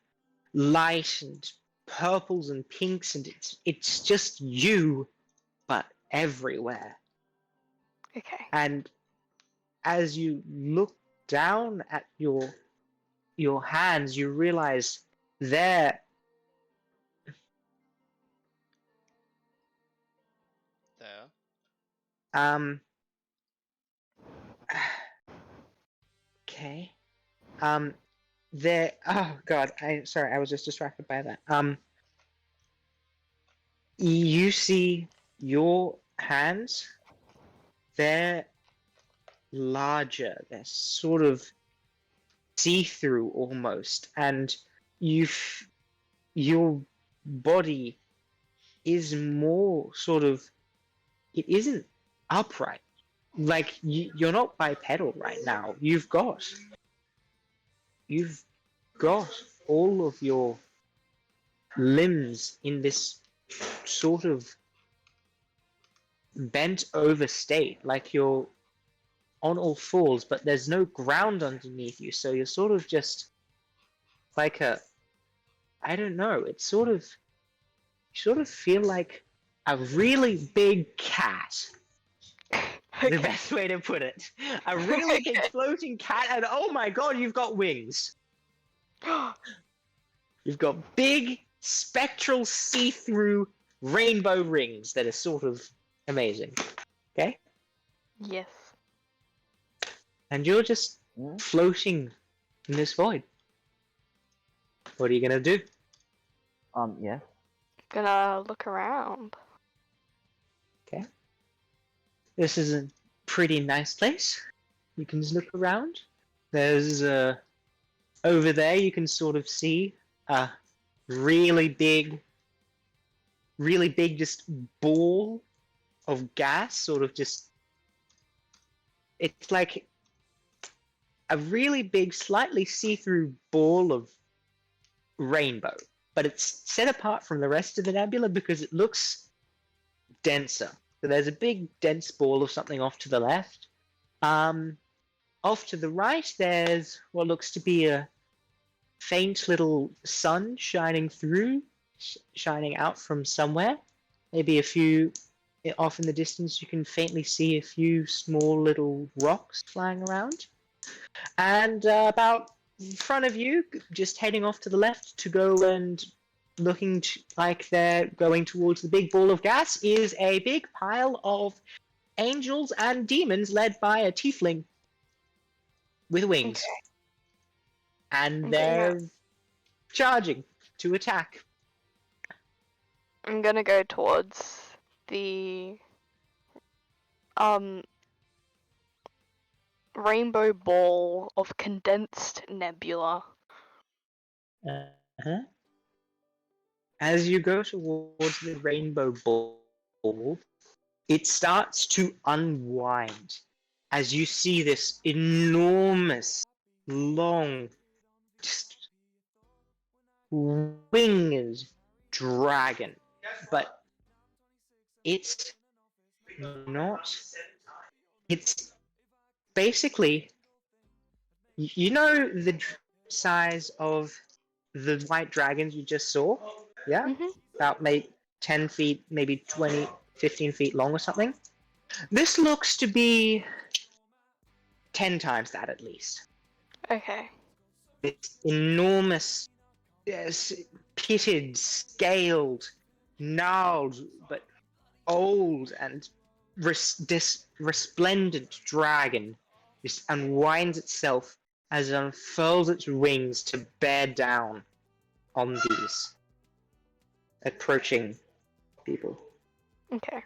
light and purples and pinks, and it's just you, but everywhere. Okay. And as you look down at your hands, you realize they're There. Okay. There. Oh God. Sorry. I was just distracted by that. You see your hands. They're larger. They're sort of see-through almost, and your body is more sort of. It isn't upright. Like you're not bipedal right now. You've got all of your limbs in this sort of bent over state, like you're on all fours, but there's no ground underneath you, so you're sort of just like I don't know, it's sort of, you sort of feel like a really big cat. The best way to put it. A really big floating cat, and oh my god, you've got wings. You've got big, spectral, see-through rainbow rings that are sort of amazing. Okay? Yes. And you're just floating in this void. What are you gonna do? Yes. Gonna look around. Okay. This is a pretty nice place. You can just look around. There's over there you can sort of see a really big just ball of gas, sort of just, it's like a really big, slightly see-through ball of rainbow, but it's set apart from the rest of the nebula because it looks denser. So there's a big dense ball of something off to the left. Off to the right, there's what looks to be a faint little sun shining through, shining out from somewhere. Maybe a few, off in the distance, you can faintly see a few small little rocks flying around. And about in front of you, just heading off to the left to go and looking like they're going towards the big ball of gas, is a big pile of angels and demons led by a tiefling with wings. Okay. And they're charging to attack. I'm gonna go towards the rainbow ball of condensed nebula. Uh-huh. As you go towards the rainbow ball, it starts to unwind as you see this enormous, long, just winged dragon. But it's not. It's basically, you know, the size of the white dragons you just saw? Yeah? Mhm. About maybe 10 feet, maybe 20, 15 feet long or something. This looks to be 10 times that at least. Okay. It's enormous, pitted, scaled, gnarled, but old and this resplendent dragon just unwinds itself as it unfurls its wings to bear down on these approaching people. Okay.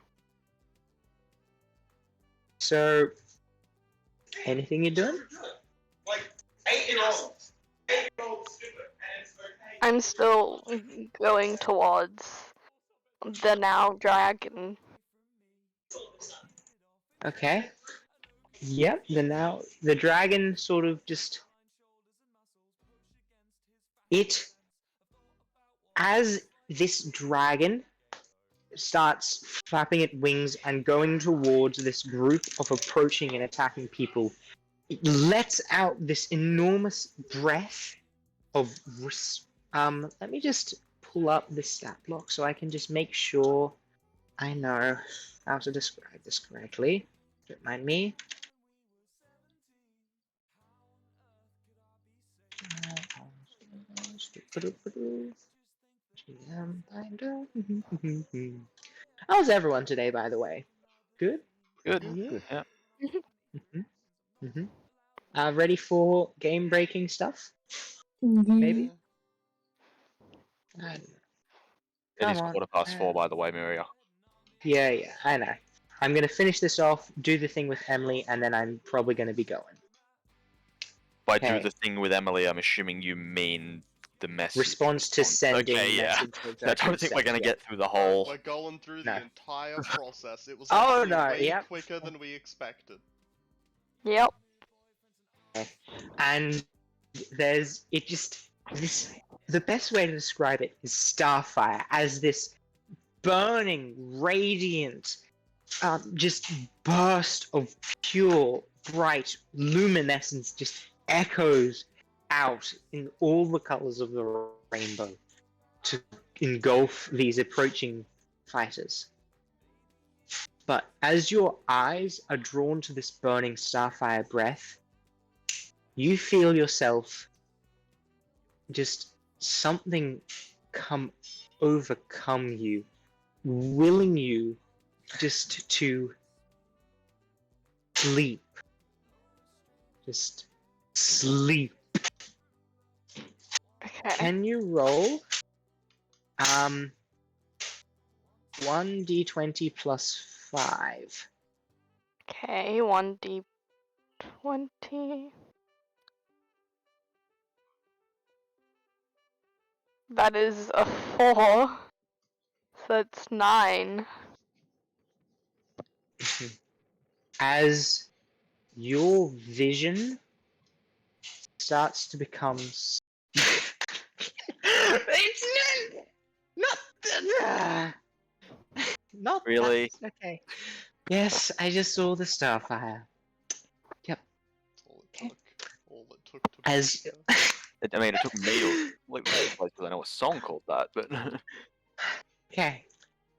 So, anything you're doing? Like 8-year-olds. 8-year-olds stupid, and it's okay. I'm still going towards the now dragon. Okay. Yep, the dragon sort of just, as this dragon starts flapping its wings and going towards this group of approaching and attacking people, it lets out this enormous breath of let me just pull up this stat block so I can just make sure I know how to describe this correctly. Don't mind me. How's everyone today, by the way? Good? Good. Yeah. Yeah. Ready for game-breaking stuff? Mm-hmm. Maybe? I don't know. It is Come on. 4:15, by the way, Myria. Yeah, I know. I'm going to finish this off, do the thing with Emily, and then I'm probably going to be going. By Okay. do the thing with Emily, I'm assuming you mean the message. Response to sending Okay, yeah. message. I don't think we're going to get through the whole... We're going through No. the entire process. It was Oh, actually no, way yep. quicker than we expected. Yep. And there's this the best way to describe it is starfire, as this burning, radiant, just burst of pure, bright luminescence just echoes out in all the colors of the rainbow to engulf these approaching fighters. But as your eyes are drawn to this burning starfire breath, you feel yourself just something overcome you, willing you just to sleep. Just sleep. Okay. Can you roll 1d20 plus 5? Okay, 1d20. That is a 4. So that's 9. As your vision starts to become it's not Really? that, okay. Yes, I just saw the starfire. Yep. All it took to As I mean, it took me to look at this place because I know a song called that, but okay,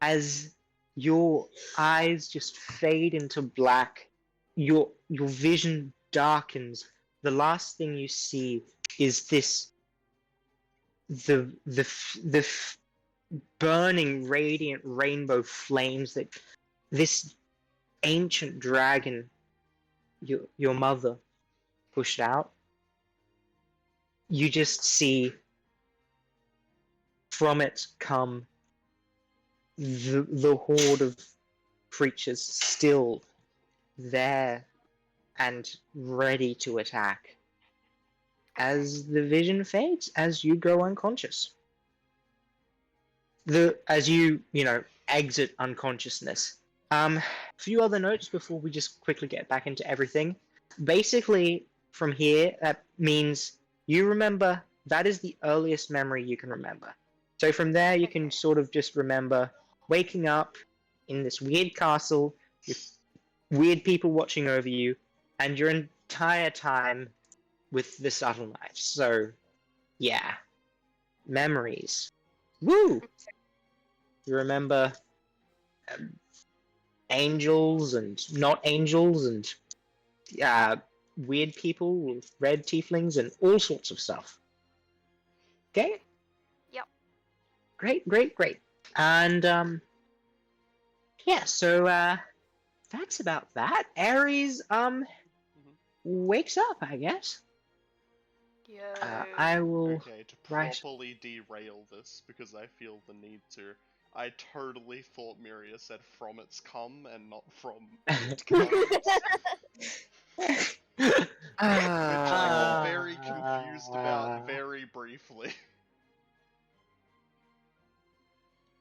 as your eyes just fade into black, your vision darkens. The last thing you see is the burning radiant rainbow flames that this ancient dragon, your mother, pushed out. You just see from it come the horde of creatures still there and ready to attack. As the vision fades, as you go unconscious. As you exit unconsciousness. Few other notes before we just quickly get back into everything. Basically, from here, that means you remember that is the earliest memory you can remember. So from there, you can sort of just remember waking up in this weird castle with weird people watching over you, and your entire time with the subtle knife. So, yeah. Memories. Woo! You remember angels and not angels and weird people with red tieflings and all sorts of stuff. Okay? Yep. Great. And, yeah, so, that's about that. Ares, wakes up, I guess. Yeah. I will Okay, to write. properly derail this, because I feel the need to. I totally thought Myria said from its come and not from it comes. Which I got very confused about very briefly.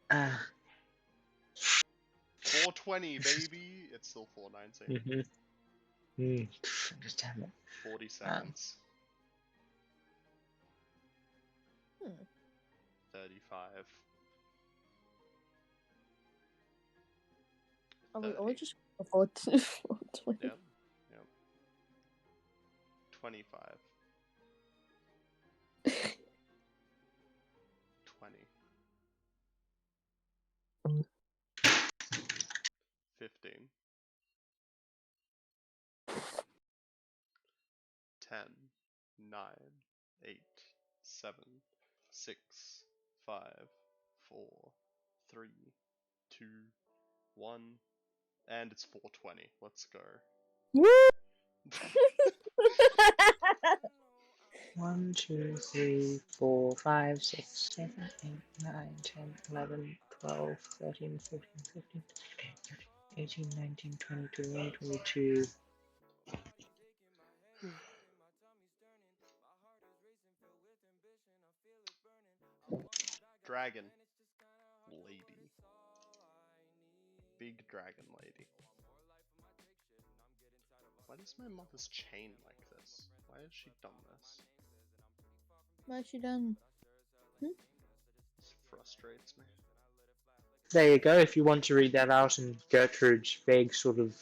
420, baby! It's still 419. Damn it. 40 seconds. 35. Are we all 30. just afford to 20? Yep. 25. 20. 15. 10. 9. 8. 7. 6. 5. 4. 3. 2. 1. And it's 420. Let's go. Woo! 1, 2, 3, 4, 5, 6, 7, 8, 9, 10, 11, 12, 13, 14, 15, 18, 19, 20, 21, 22. Dragon. Lady. Big dragon lady. Why does my mother's chain like this? Why has she done this? What has she done? This frustrates me. There you go. If you want to read that out in Gertrude's vague sort of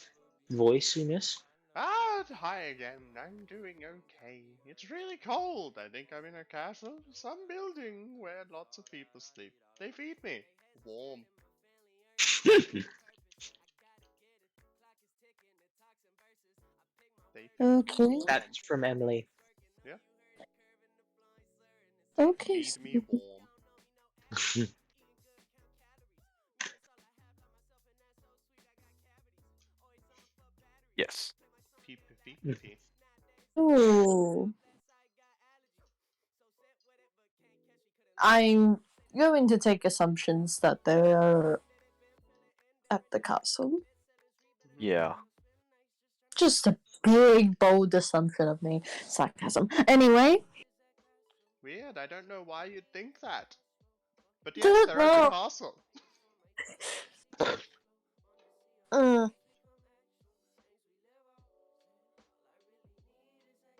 voiciness. Ah, hi again. I'm doing okay. It's really cold. I think I'm in a castle, some building where lots of people sleep. They feed me. Warm. They feed me Okay. warm. That's from Emily. Okay. Feed me warm. Yes. Pee pee pee pee. Ooh. I'm going to take assumptions that they're at the castle. Yeah. Just a big, bold assumption of me. Sarcasm. Anyway. Weird. I don't know why you'd think that. But yes, Don't they're at the know. castle.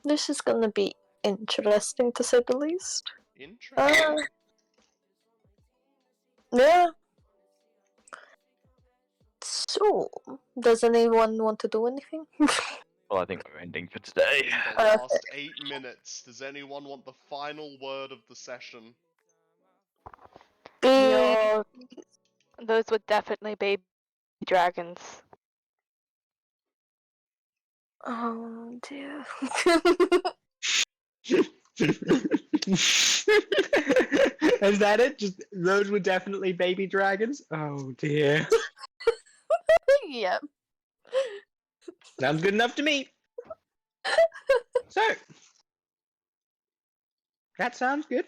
This is gonna be interesting to say the least. Interesting. Yeah. So, does anyone want to do anything? Well, I think we're ending for today. In the last 8 minutes, does anyone want the final word of the session? Yeah, those would definitely be dragons. Oh dear. Is that it? Just those were definitely baby dragons? Oh dear. Yeah. Sounds good enough to me. So that sounds good.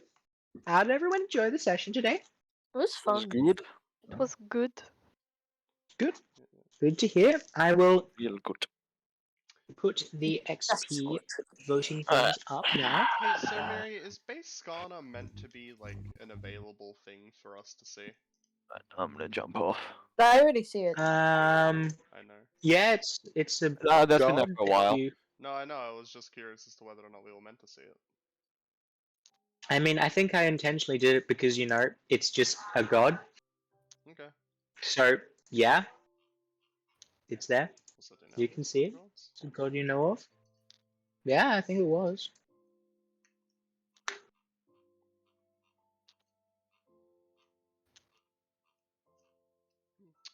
How did everyone enjoy the session today? It was That was fun. good. It was good. Good. Good to hear. I will Real good. put the That's XP good. voting Alright. things up now. Hey, so Myria, is base Skarna meant to be like an available thing for us to see? I'm gonna jump off. I already see it. I know. Yeah, it's a That's been there god for a that while. you. No, I know. I was just curious as to whether or not we were meant to see it. I mean, I think I intentionally did it because it's just a god. Okay. So yeah, it's there. Was it in You can Elves see or it. Gods? It's a god you know of. Yeah, I think it was.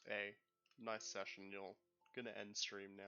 Hey, nice session, y'all. Gonna end stream now.